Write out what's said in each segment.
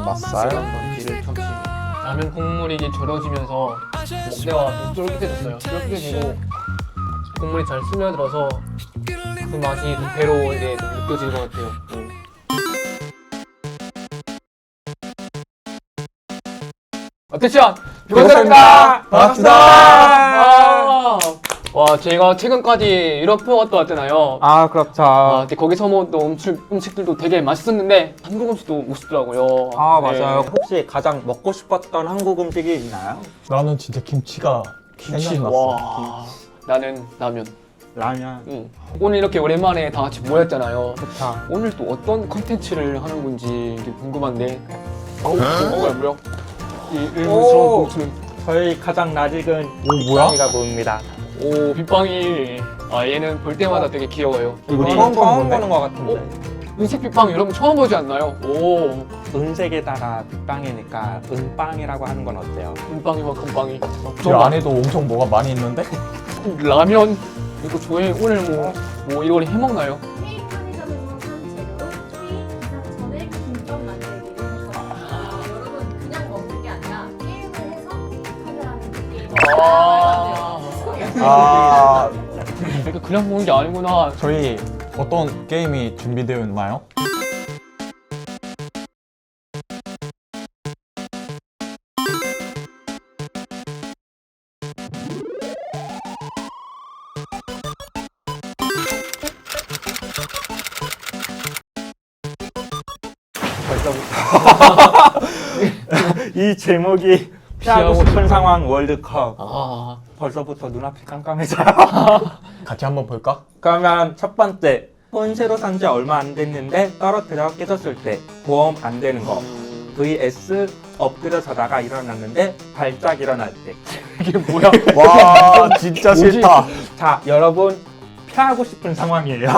맛살. 먼지를 적시. 라면 국물이 이제 절여지면서 먹대가 좀 쫄깃해졌어요. 쫄깃해지고 국물이 잘 스며들어서 그 맛이 좀 배로 이제 좀 느껴지는 것 같아요. 어땠죠? 반갑습니다. 반갑습니다. 와, 제가 최근까지 유럽 투어 갔다 왔잖아요. 아 그렇죠. 근데 거기서 먹었던 음식들도 되게 맛있었는데 한국 음식도 맛있더라고요. 아 맞아요. 네. 혹시 가장 먹고 싶었던 한국 음식이 있나요? 나는 진짜 김치가 생각났어. 와, 나는 라면. 라면. 응. 오늘 이렇게 오랜만에 다 같이 모였잖아요. 그쵸. 오늘 또 어떤 컨텐츠를 하는 건지 이게 궁금한데. 뭐야? 이 일본스러운 오! 봉투는. 저희 가장 낯익은 오 뭐야? 빗방이가 보입니다. 오, 빗방이. 아, 얘는 볼 때마다 되게 귀여워요. 우리 처음 처음 보는 것 건데? 같은데. 은색 빗방 여러분 처음 보지 않나요? 오, 은색에다가 빗방이니까 은빵이라고 하는 건 어때요? 금빵이와 금빵이. 이 안에도 엄청 뭐가 많이 있는데? 라면. 이거 저희 오늘 뭐 이걸 해먹나요? K 편의점에서 산 재료로 K 기상 전에 김밥 만들기를 해서 여러분 그냥 먹는 게 아니라 게임을 해서 카메라는 게임. 아 이렇게 그냥 먹는 게 아니구나. 저희 어떤 게임이 준비되어 있나요? 벌써부터 이 제목이 피하고 싶은 상황 월드컵. 아, 벌써부터 눈앞이 깜깜해져요. 같이 한번 볼까? 그러면 첫 번째. 폰 새로 산 지 얼마 안 됐는데 떨어뜨려 깨졌을 때 보험 안 되는 거. vs 엎드려 자다가 일어났는데 발작 일어날 때. 이게 뭐야? 와 진짜 뭐지? 싫다. 자, 여러분 피하고 싶은 상황이에요.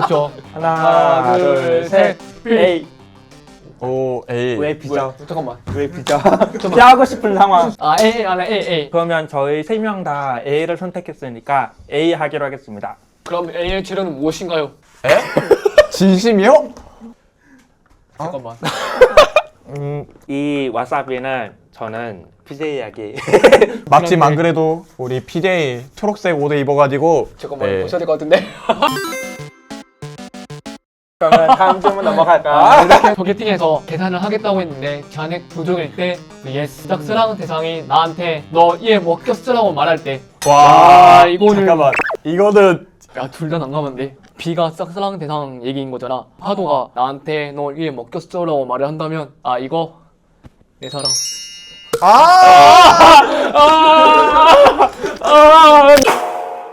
그쵸. 하나, 둘, 셋. A. 오 에이. 왜 비죠? 잠깐만. 왜 비죠? 피하고 싶은 상황. 아, A, 하나, A. 그러면 저희 3명 다 A를 선택했으니까 A 하기로 하겠습니다. 그럼 A의 재료는 무엇인가요? 에? 진심이요? 잠깐만. 이 와사비는 저는 BJ 이야기. 마침 안 그래도 우리 PJ 초록색 옷을 입어가지고 잠깐만, 네. 보셔야 될 것 같은데. 그러면 다음 질문 넘어갈까요? 이렇게 소개팅에서 계산을 하겠다고 했는데 잔액 부족일 때 예스 짝사랑 대상이 나한테 너 얘 먹혔어라고 말할 때 와 이거는- 잠깐만 이거는 야, 둘 다 난감한데 B가 짝사랑 대상 얘기인 거잖아. 파도가 나한테 너 얘 먹혔어라고 말을 한다면 아 이거 내 사랑.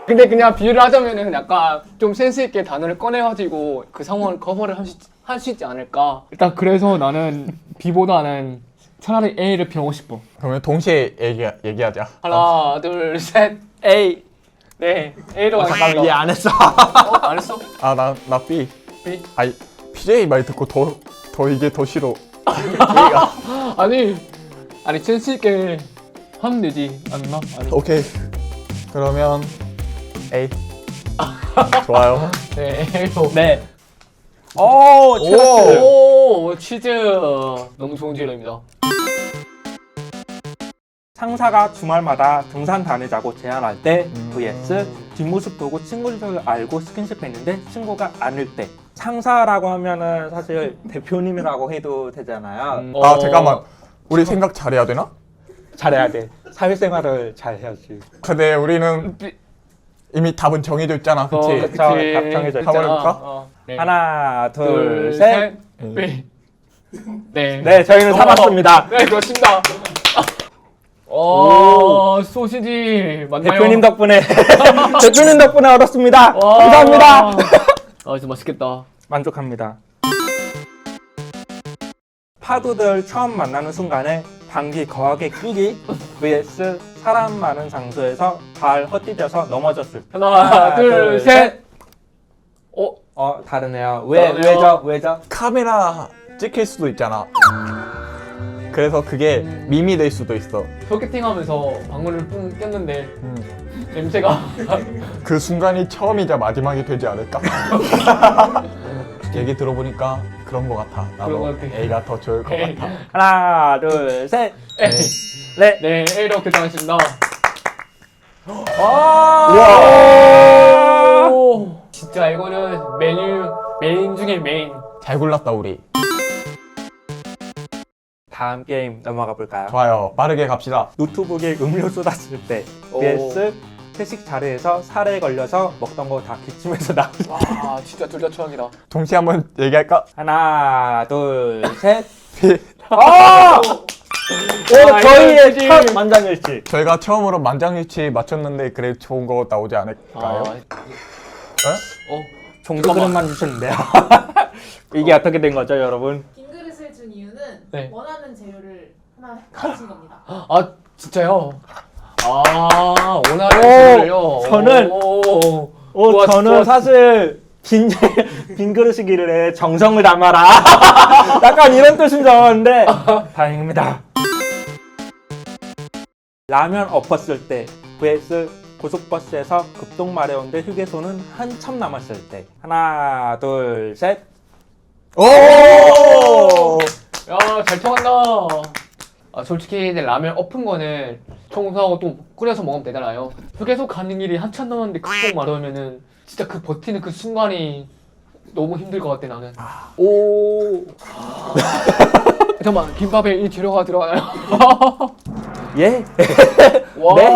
근데 그냥 비유를 하자면은 약간 좀 센스 있게 단어를 꺼내가지고 그 상황을 커버를 할 수 있지 않을까. 일단 그래서 나는 B보다는 차라리 A를 피하고 싶어. 그러면 동시에 얘기하자. 하나, 둘, 셋. A. 네, A로 가겠습니다. 이해 안 했어. 안 했어? 아나 B. B? 아니 PJ 말 듣고 더 이게 더 싫어. 아니 센스 있게 하면 되지 않나? 아니. 오케이. 그러면 A. 좋아요. 네, A로. 네. 오, 치즈. 오, 치즈. 너무 좋은 재료입니다. 상사가 주말마다 등산 다니자고 제안할 때 음. vs 뒷모습 보고 친구인 줄 알고 스킨십 했는데 친구가 아닐 때. 상사라고 하면은 사실 대표님이라고 해도 되잖아요. 아 잠깐만. 우리 생각 잘해야 되나? 잘해야 돼. 사회생활을 잘 해야지. 근데 우리는 이미 답은 정해져 있잖아, 그치? 그쵸. 답 정해져 있잖아. 가버릴까? 네. 하나, 둘, 둘, 셋. 셋. B. 네. 네, 저희는 사봤습니다. 네, 그렇습니다. 소시지 맞나요? 대표님 덕분에 대표님 덕분에 얻었습니다. 와. 감사합니다. 아, 진짜 맛있겠다. 만족합니다. 파도들 처음 만나는 순간에 방귀 거하게 끼기 vs 사람 많은 장소에서 발 헛디뎌서 넘어졌을 때. 하나, 둘, 셋. 다르네요. 다르네요. 왜죠? 카메라 찍힐 수도 있잖아. 그래서 그게 밈이 될 수도 있어. 소개팅하면서 방문을 꼈는데 냄새가 그 순간이 처음이자 마지막이 되지 않을까? 얘기 들어보니까 그런 거 같아. 그런 거 나도 같아. A가 더 좋을 것 A. 같아. 하나, 둘, 셋. A. 네. 네, A로 결정했습니다. 우와! 오, 진짜 이거는 메인 중에 메인. 잘 골랐다 우리. 다음 게임 넘어가 볼까요? 좋아요. 빠르게 갑시다. 노트북에 음료 쏟았을 때 오. vs 회식 자리에서 살에 걸려서 먹던 거 다 기침해서 나오는. 와, 진짜 둘 다 최악이다. 동시에 한번 얘기할까? 하나, 둘, 셋. 아! 오, 저희의 이거지. 첫 만장일치. 저희가 처음으로 만장일치 맞췄는데 그래 좋은 거 나오지 않을까요? 종도 그릇만 주셨는데요. 이게 어떻게 된 거죠, 여러분? 빈 그릇을 준 이유는 네. 원하는 재료를 하나 가진 겁니다. 아, 진짜요? 아, 원하는 재료요. 저는- 오, 저는 좋았어. 사실 빈 그릇이기를 정성을 담아라. 약간 이런 뜻인 줄 알았는데 다행입니다. 라면 엎었을 때 vs 고속버스에서 급동 마려운데 휴게소는 한참 남았을 때. 하나, 둘, 셋. 오! 야, 잘 통한다. 아, 솔직히 이제 라면 엎은 거는 청소하고 또 끓여서 먹으면 되잖아요. 휴게소 가는 길이 한참 남았는데 급속 마르면은 진짜 그 버티는 그 순간이 너무 힘들 것 같아 나는. 오. 잠깐만, 김밥에 이 재료가 들어가나요? 예? 와. 네?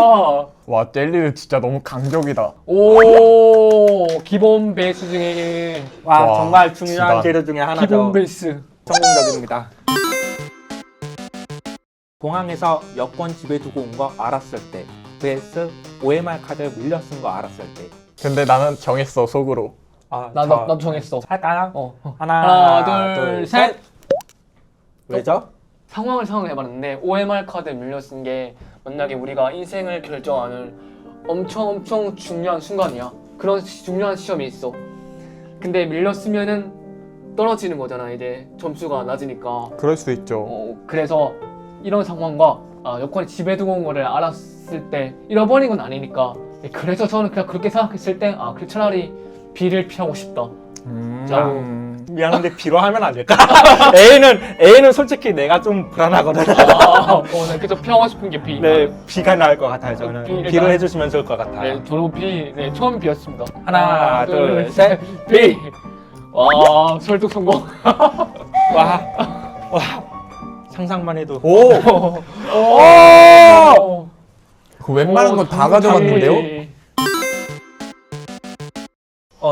와 젤리는 진짜 너무 강적이다. 오, 기본 베이스 중에 와, 와, 정말 중요한 지단. 재료 중에 하나죠. 기본 베이스. 성공적입니다. 공항에서 여권 집에 두고 온 거 알았을 때 vs OMR 카드 밀려 쓴 거 알았을 때. 근데 나는 정했어 속으로. 아, 나도 정했어. 할까요? 어. 하나, 둘, 셋. 왜죠? 상황을 생각해봤는데 OMR 카드 밀려 쓴 게 만약에 우리가 인생을 결정하는 엄청 중요한 순간이야. 그런 중요한 시험이 있어. 근데 밀려 쓰면은 떨어지는 거잖아. 이제 점수가 낮으니까. 그럴 수 있죠. 그래서 이런 상황과 여권이 집에 두고 온 거를 알았을 때 잃어버린 건 아니니까. 그래서 저는 그냥 그렇게 생각했을 때 그래 차라리 B를 피하고 싶다. 자. 미안한데 B로 하면 안 될까? A는 솔직히 내가 좀 불안하거든. 나 계속 피하고 싶은 게 B. 네, B가 나을 것 같아요. 저는 B, B로 해주시면 좋을 것 같아요. 네, 저도 B. 네, 처음 B였습니다. 하나, 둘, 셋. B. 와, 설득 성공. 와, 상상만 해도. 오! 오! 그 웬만한 건 다 가져갔는데요?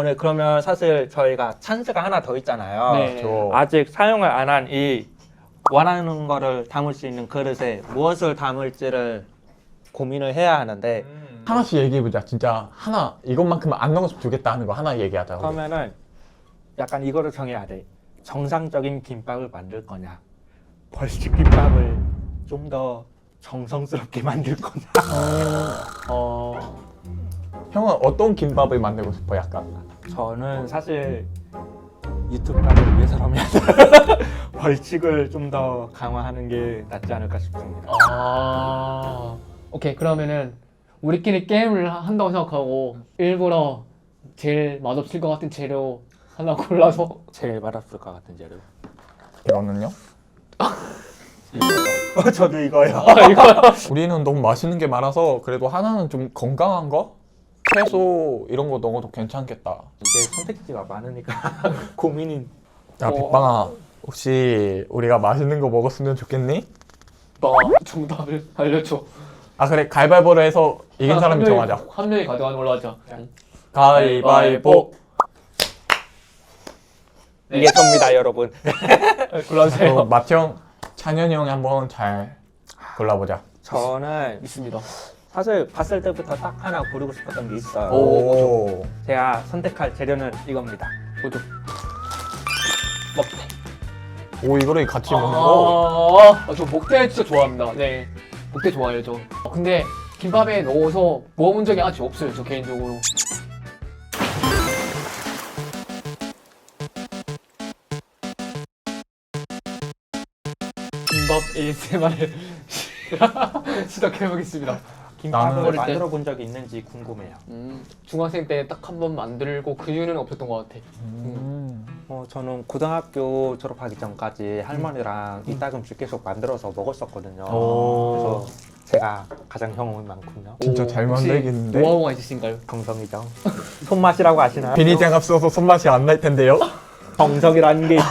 네, 그러면 사실 저희가 찬스가 하나 더 있잖아요. 네. 저 아직 사용을 안 한 이 원하는 거를 담을 수 있는 그릇에 무엇을 담을지를 고민을 해야 하는데 하나씩 얘기해보자. 진짜 하나 이것만큼은 안 넣었으면 좋겠다 하는 거 하나 얘기하자. 우리. 그러면은 약간 이거를 정해야 돼. 정상적인 김밥을 만들 거냐, 벌칙 김밥을 좀 더 정성스럽게 만들 거냐. 형은 어떤 김밥을 만들고 싶어? 약간 저는 사실 유튜브 가를 위해서라면 벌칙을 좀 더 강화하는 게 낫지 않을까 싶습니다. 오케이. 그러면은 우리끼리 게임을 한다고 생각하고 일부러 제일 맛없을 것 같은 재료 하나 골라서 제일 맛없을 것 같은 재료. 이거는요? 저도 이거요. 우리는 너무 맛있는 게 많아서 그래도 하나는 좀 건강한 거? 채소 이런 거 넣어도 괜찮겠다. 이게 선택지가 많으니까 고민이. 야 빅방아, 혹시 우리가 맛있는 거 먹었으면 좋겠니? 나 정답을 알려줘. 아 그래, 가위바위보를 해서 이긴 사람이 정하자. 한 명이 가져가는 걸로 하자. 가위바위보. 이게 접니다, 여러분. 골라주세요. 마형, 찬현이 형이 한번 잘 골라보자. 저는 있습니다. 사실 봤을 때부터 딱 하나 고르고 싶었던 게 있어요. 오. 제가 선택할 재료는 이겁니다. 뭐죠? 오, 이거를 같이 먹는 거? 저 목대 진짜 좋아합니다. 네, 목대 좋아해요 저. 근데 김밥에 넣어서 먹어본 적이 아직 없어요 저 개인적으로. 김밥 ASMR을 시작해보겠습니다. 김밥을 나는- 만들어 본 적이 있는지 궁금해요. 중학생 때 딱 한 번 만들고 그 이후는 없었던 것 같아. 저는 고등학교 졸업하기 전까지 할머니랑 이따금씩 계속 만들어서 먹었었거든요. 오. 그래서 제가 가장 경험이 많군요. 진짜 오, 잘 혹시 만들겠는데? 노하우가 있으신가요? 정성이죠. 손맛이라고 아시나요? 비닐장갑 써서 손맛이 안 날 텐데요? 정성이라는 게 있죠.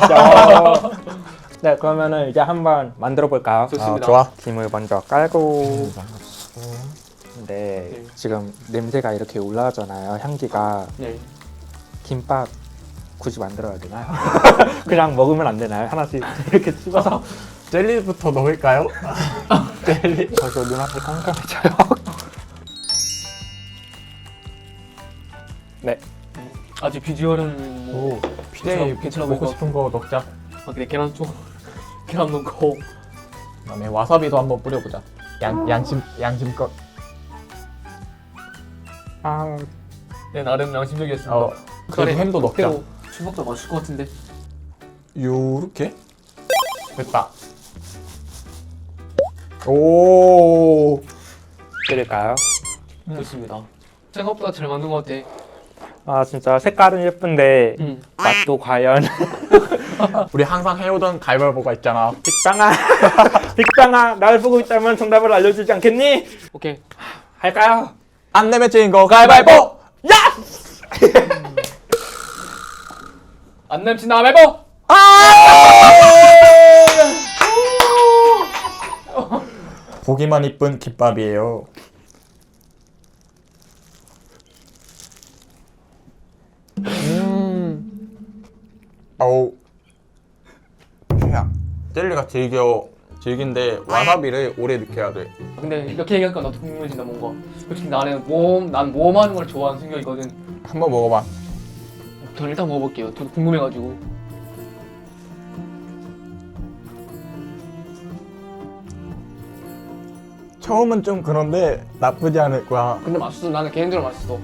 네, 그러면은 이제 한번 만들어 볼까요? 좋습니다. 좋아. 김을 먼저 깔고. 네, 지금 냄새가 이렇게 올라오잖아요. 향기가. 네. 김밥 굳이 만들어야 되나요? 그냥 먹으면 안 되나요? 하나씩 이렇게 씹어서. 젤리부터 넣을까요? 젤리. 벌써 눈앞이 깜깜해져요. 네. 아직 비주얼은 오, PJ 괜찮아 먹고 보일 싶은 거 넣자. 아, 그래 계란 좀 계란 넣고 그다음에 와사비도 한번 뿌려보자. 양심껏. 아, 네 나름 양심적이었습니다. 그래도 햄도 넣자. 추석도 맛있을 것 같은데. 요렇게 됐다. 오. 끓일까요? 좋습니다. 생각보다 잘 만든 것 같아. 아, 진짜 색깔은 예쁜데 맛도 과연. 우리 항상 해오던 가위바위보가 있잖아. 빅방아, 빅방아, 날 보고 있다면 정답을 알려주지 않겠니? 오케이. 할까요? 안 내면 찐 거 가위바위보. 안 냄친 다음에 뭐? 보기만 이쁜 김밥이에요. 어우. 최악. 젤리가 질긴데 와사비를 오래 넣어야 돼. 근데 이렇게 얘기하니까 나도 궁금해진다 뭔가. 솔직히 난 모험하는 걸 좋아하는 성격이거든. 한번 먹어봐. 전 일단 먹어볼게요. 저도 궁금해가지고. 처음은 좀 그런데 나쁘지 않을 거야. 근데 맛있어. 나는 개인적으로 맛있어.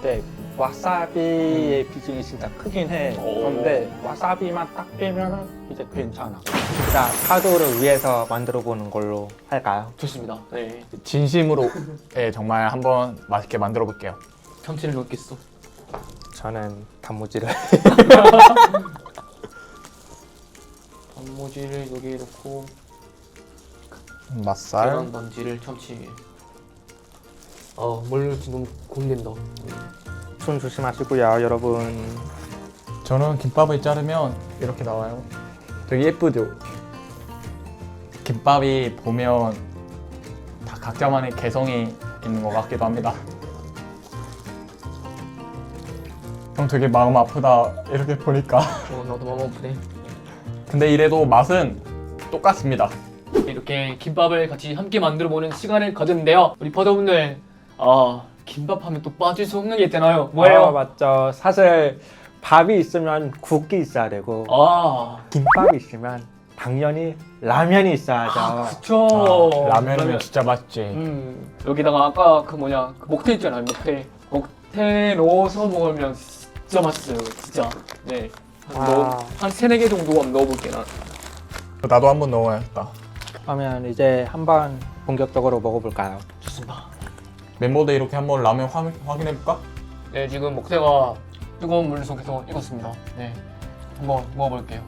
네, 와사비의 비중이 진짜 크긴 해. 그런데 와사비만 딱 빼면 이제 괜찮아. 진짜 사도를 위해서 만들어 보는 걸로 할까요? 좋습니다. 네. 진심으로 정말 한번 맛있게 만들어 볼게요. 참치를 넣겠어. 저는 단무지를. 단무지를 여기에 넣고 맛살. 계란 반지를 참치 위에. 뭘 넣을지 너무 고민된다. 손 조심하시고요, 여러분. 저는 김밥을 자르면 이렇게 나와요. 되게 예쁘죠? 김밥이 보면 다 각자만의 개성이 있는 것 같기도 합니다. 형 되게 마음 아프다 이렇게 보니까. 나도 마음 아프네. 근데 이래도 맛은 똑같습니다. 이렇게 김밥을 같이 함께 만들어보는 시간을 가졌는데요. 우리 버더분들 김밥 하면 또 빠질 수 없는 게 있잖아요. 뭐예요? 맞죠. 사실 밥이 있으면 국이 있어야 되고 김밥이 있으면 당연히 라면이 있어야죠. 그쵸. 라면이면 진짜 맛있지. 여기다가 아까 그 목테 있잖아요. 목테 넣어서 먹으면 진짜 맛있어요. 진짜. 네. 한 3-4개 정도 한번 넣어볼게 난. 나도 한번 넣어야겠다. 그러면 이제 한번 본격적으로 먹어볼까요? 좋습니다. 멤버들 이렇게 한번 라면 확인해볼까? 네, 지금 목테가 뜨거운 물 속에서 익었습니다. 네. 한번 먹어볼게요.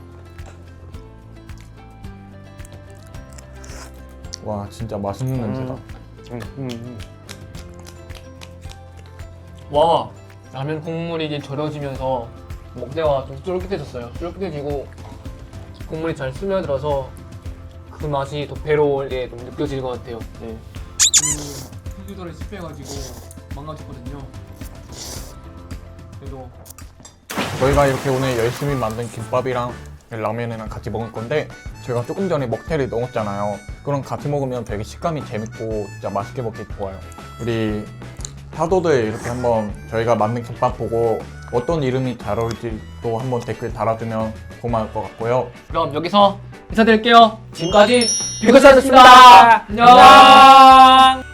와 진짜 맛있는 냄새다. 와, 라면 국물이 이제 절여지면서 목대가 좀 쫄깃해졌어요. 쫄깃해지고 국물이 잘 스며들어서 그 맛이 더 배로울게 좀 느껴지는 것 같아요. 네. 컴퓨터를 씹혀가지고 망가졌거든요. 그래도 저희가 이렇게 오늘 열심히 만든 김밥이랑 라면이랑 같이 먹을 건데 저희가 조금 전에 먹태를 넣었잖아요. 그럼 같이 먹으면 되게 식감이 재밌고 진짜 맛있게 먹기 좋아요. 우리 타도들 이렇게 한번 저희가 만든 김밥 보고 어떤 이름이 잘 어울릴지 또 한번 댓글 달아주면 고마울 것 같고요. 그럼 여기서 인사드릴게요. 지금까지 뷰커스였습니다. 안녕.